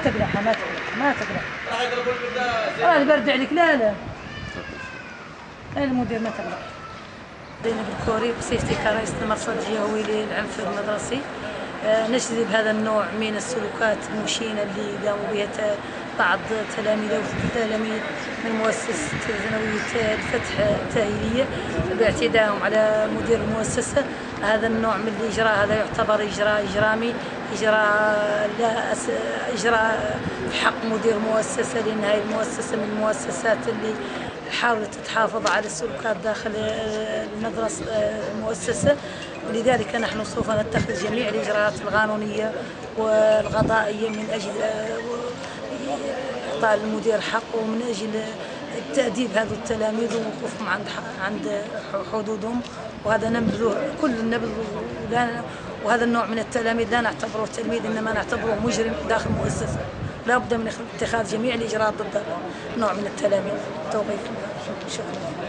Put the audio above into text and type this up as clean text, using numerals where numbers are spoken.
تقلعها ما تقلعها. البرد عليك. لا المدير ما تقلع. زينب الكوري بصفتي كرئيسة المرصد الجهوي للعنف المدرسي. نجذب هذا النوع من السلوكات المشينة اللي قاموا بها بعض تلاميذ من مؤسسة ثانوية الفتح التأهيلية باعتدائهم على مدير المؤسسة. هذا النوع من الإجراء هذا يعتبر إجراء إجرامي، إجراء في حق مدير مؤسسة، لأن هذه المؤسسة من المؤسسات اللي حاولت تحافظ على السلوكات داخل المؤسسة. ولذلك نحن سوف نتخذ جميع الإجراءات القانونية والقضائية من أجل إعطاء المدير حقه، ومن أجل تأديب هذو التلاميذ ووقوفهم عند حدودهم. وهذا نبذله كل النبذ. وهذا النوع من التلاميذ لا نعتبره تلميذ، إنما نعتبره مجرم داخل المؤسسة. لا بد من اتخاذ جميع الإجراءات ضد نوع من التلاميذ. توقيف. شكرا.